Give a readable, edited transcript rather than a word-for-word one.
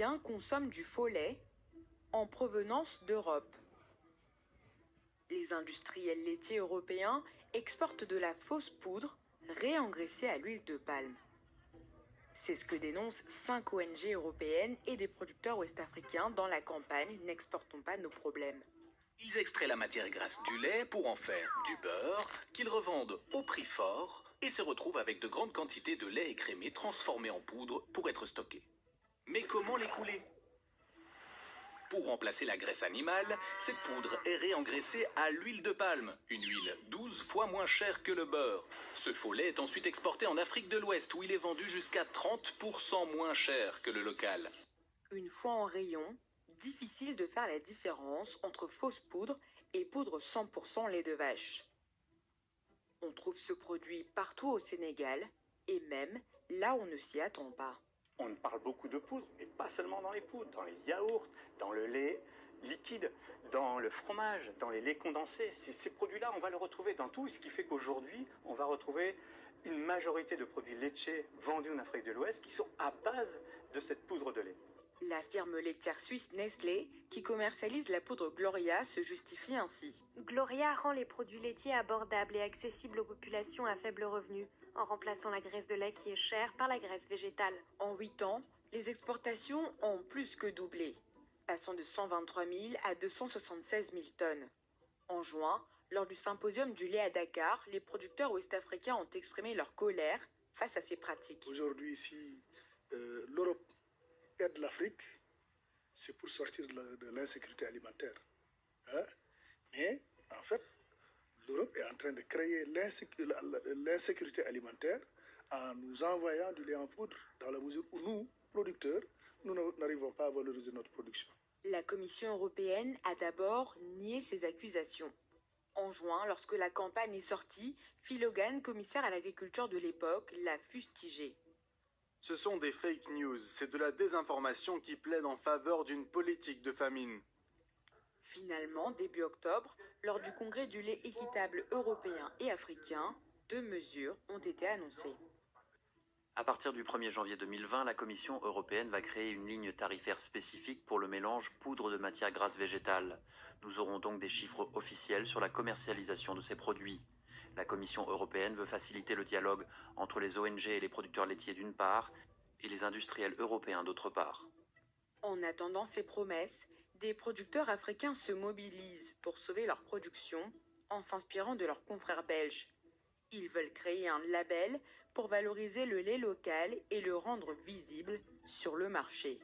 Africains consomment du faux lait en provenance d'Europe. Les industriels laitiers européens exportent de la fausse poudre réengraissée à l'huile de palme. C'est ce que dénoncent 5 ONG européennes et des producteurs ouest-africains dans la campagne « N'exportons pas nos problèmes ». Ils extraient la matière grasse du lait pour en faire du beurre, qu'ils revendent au prix fort et se retrouvent avec de grandes quantités de lait écrémé transformé en poudre pour être stocké. Mais comment l'écouler ? Pour remplacer la graisse animale, cette poudre est réengraissée à l'huile de palme, une huile 12 fois moins chère que le beurre. Ce faux lait est ensuite exporté en Afrique de l'Ouest où il est vendu jusqu'à 30% moins cher que le local. Une fois en rayon, difficile de faire la différence entre fausse poudre et poudre 100% lait de vache. On trouve ce produit partout au Sénégal et même là où on ne s'y attend pas. On parle beaucoup de poudre, mais pas seulement dans les poudres, dans les yaourts, dans le lait liquide, dans le fromage, dans les laits condensés. Ces produits-là, on va le retrouver dans tout, ce qui fait qu'aujourd'hui, on va retrouver une majorité de produits laitiers vendus en Afrique de l'Ouest qui sont à base de cette poudre de lait. La firme laitière suisse Nestlé, qui commercialise la poudre Gloria, se justifie ainsi. Gloria rend les produits laitiers abordables et accessibles aux populations à faible revenu, en remplaçant la graisse de lait qui est chère par la graisse végétale. En 8 ans, les exportations ont plus que doublé, passant de 123 000 à 276 000 tonnes. En juin, lors du symposium du lait à Dakar, les producteurs ouest-africains ont exprimé leur colère face à ces pratiques. Aujourd'hui, si l'Europe aide l'Afrique, c'est pour sortir de l'insécurité alimentaire. Mais, en fait, l'Europe est en train de créer l'insécurité alimentaire en nous envoyant du lait en poudre, dans la mesure où nous, producteurs, nous n'arrivons pas à valoriser notre production. La Commission européenne a d'abord nié ces accusations. En juin, lorsque la campagne est sortie, Phil Hogan, commissaire à l'agriculture de l'époque, l'a fustigé. Ce sont des fake news, c'est de la désinformation qui plaide en faveur d'une politique de famine. Finalement, début octobre, lors du congrès du lait équitable européen et africain, 2 mesures ont été annoncées. À partir du 1er janvier 2020, la Commission européenne va créer une ligne tarifaire spécifique pour le mélange poudre de matière grasse végétale. Nous aurons donc des chiffres officiels sur la commercialisation de ces produits. La Commission européenne veut faciliter le dialogue entre les ONG et les producteurs laitiers d'une part, et les industriels européens d'autre part. En attendant ces promesses, des producteurs africains se mobilisent pour sauver leur production en s'inspirant de leurs confrères belges. Ils veulent créer un label pour valoriser le lait local et le rendre visible sur le marché.